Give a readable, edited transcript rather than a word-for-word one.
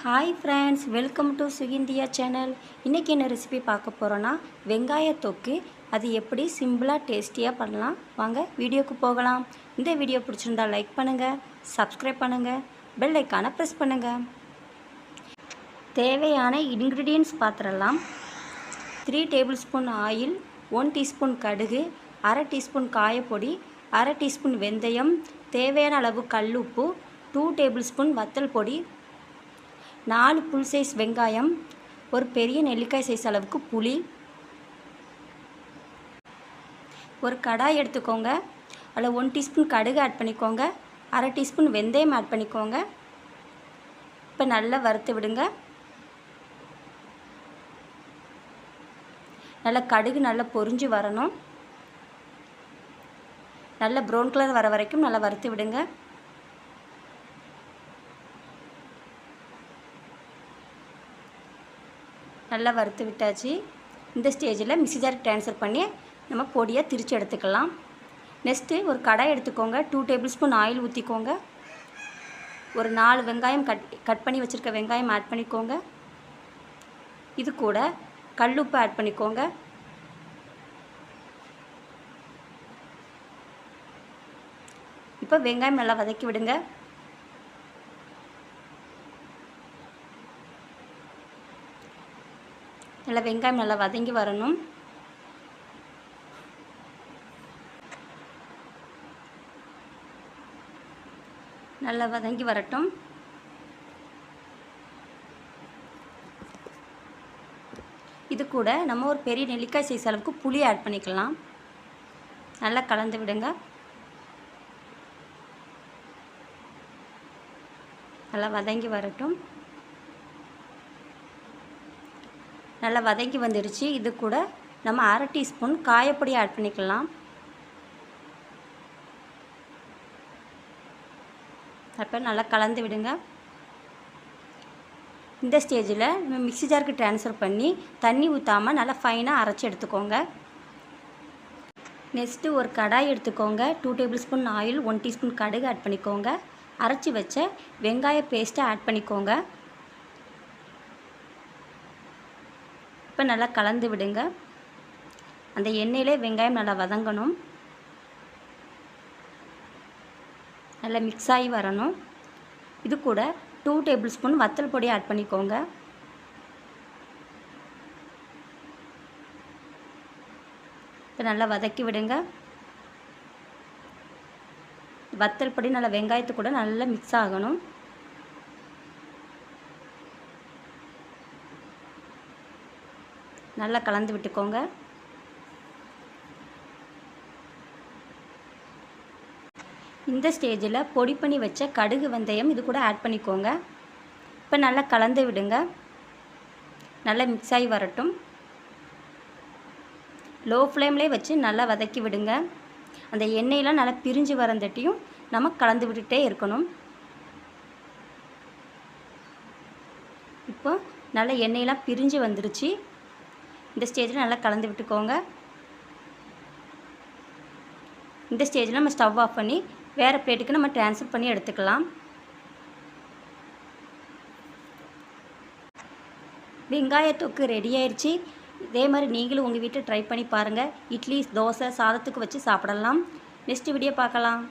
Hi friends, welcome to Sukindia channel. இன்றைக்கி என்ன recipe பார்க்க போகிறோன்னா வெங்காய தொக்கு. அது எப்படி சிம்பிளாக டேஸ்டியாக பண்ணலாம், வாங்க வீடியோக்கு போகலாம். இந்த வீடியோ பிடிச்சிருந்தால் லைக் பண்ணுங்கள், சப்ஸ்கிரைப் பண்ணுங்கள், பெல் ஐக்கானை ப்ரெஸ் பண்ணுங்கள். தேவையான இன்க்ரீடியன்ட்ஸ் பார்த்துடலாம். 3 டேபிள் ஸ்பூன் ஆயில், 1 டீஸ்பூன் கடுகு, அரை டீஸ்பூன் காயப்பொடி, அரை டீஸ்பூன் வெந்தயம், தேவையான அளவு கல்லுப்பு, 2 டேபிள் ஸ்பூன் வத்தல் பொடி, 4 புல் சைஸ் வெங்காயம், ஒரு பெரிய நெல்லிக்காய் சைஸ் அளவுக்கு புளி. ஒரு கடாய் எடுத்துக்கோங்க. அதில் 1 டீஸ்பூன் கடுகு ஆட் பண்ணிக்கோங்க, அரை டீஸ்பூன் வெந்தயம் ஆட் பண்ணிக்கோங்க. இப்போ நல்லா வறுத்து விடுங்க. நல்லா கடுகு நல்லா பொரிஞ்சு வரணும். நல்லா ப்ரௌன் கலர் வர வரைக்கும் நல்லா வறுத்து விடுங்க. நல்லா வறுத்து விட்டாச்சு. இந்த ஸ்டேஜில் மிக்ஸி ஜாருக்கு ட்ரான்ஸ்ஃபர் பண்ணி நம்ம பொடியாக திரித்து எடுத்துக்கலாம். நெக்ஸ்ட்டு ஒரு கடாய் எடுத்துக்கோங்க. 2 டேபிள் ஸ்பூன் ஆயில் ஊற்றிக்கோங்க. ஒரு 4 வெங்காயம் கட் பண்ணி வச்சுருக்க வெங்காயம் ஆட் பண்ணிக்கோங்க. இது கூட கல்லுப்பு ஆட் பண்ணிக்கோங்க. இப்போ வெங்காயம் நல்லா வதக்கி விடுங்க. நல்லா வெங்காயம் நல்லா வதங்கி வரணும். நல்லா வதங்கி வரட்டும். இது கூட நம்ம ஒரு பெரிய நெல்லிக்காய் சைஸ் அளவுக்கு புளி ஆட் பண்ணிக்கலாம். நல்லா கலந்து விடுங்க. நல்லா வதங்கி வரட்டும். நல்லா வதங்கி வந்துடுச்சு. இது கூட நம்ம அரை டீஸ்பூன் காயப்பொடி ஆட் பண்ணிக்கலாம். அப்போ நல்லா கலந்து விடுங்க. இந்த ஸ்டேஜில் நம்ம மிக்ஸி ஜாருக்கு ட்ரான்ஸ்ஃபர் பண்ணி தண்ணி ஊற்றாமல் நல்லா ஃபைனாக அரைச்சி எடுத்துக்கோங்க. நெக்ஸ்ட்டு ஒரு கடாய் எடுத்துக்கோங்க. 2 டேபிள் ஸ்பூன் ஆயில், 1 டீஸ்பூன் கடுகு ஆட் பண்ணிக்கோங்க. அரைச்சி வச்ச வெங்காய பேஸ்ட்டை ஆட் பண்ணிக்கோங்க. இப்போ நல்லா கலந்து விடுங்க. அந்த எண்ணெயிலே வெங்காயம் நல்லா வதங்கணும். நல்லா மிக்ஸ் ஆகி வரணும். இது கூட 2 டேபிள் ஸ்பூன் வத்தல் பொடி ஆட் பண்ணிக்கோங்க. இப்போ நல்லா வதக்கி விடுங்க. வத்தல் பொடி நல்லா வெங்காயத்து கூட நல்லா மிக்ஸ் ஆகணும். நல்லா கலந்து விட்டுக்கோங்க. இந்த ஸ்டேஜில் பொடி பண்ணி வச்ச கடுகு வெந்தயம் இது கூட ஆட் பண்ணிக்கோங்க. இப்போ நல்லா கலந்து விடுங்க. நல்லா மிக்ஸ் ஆகி வரட்டும். லோ ஃப்ளேம்லேயே வச்சு நல்லா வதக்கி விடுங்க. அந்த எண்ணெயெலாம் நல்லா பிரிஞ்சு வரந்தட்டியும் நம்ம கலந்து விட்டுட்டே இருக்கணும். இப்போ நல்லா எண்ணெயெலாம் பிரிஞ்சு வந்துருச்சு. இந்த ஸ்டேஜில் நல்லா கலந்து விட்டுக்கோங்க. இந்த ஸ்டேஜில் நம்ம ஸ்டவ் ஆஃப் பண்ணி வேறு பிளேட்டுக்கு நம்ம ட்ரான்ஸ்ஃபர் பண்ணி எடுத்துக்கலாம். வெங்காய தொக்கு ரெடி ஆயிடுச்சு. இதே மாதிரி நீங்களும் உங்கள் வீட்டில் ட்ரை பண்ணி பாருங்கள். இட்லி, தோசை, சாதத்துக்கு வச்சு சாப்பிடலாம். நெக்ஸ்ட் வீடியோ பார்க்கலாம்.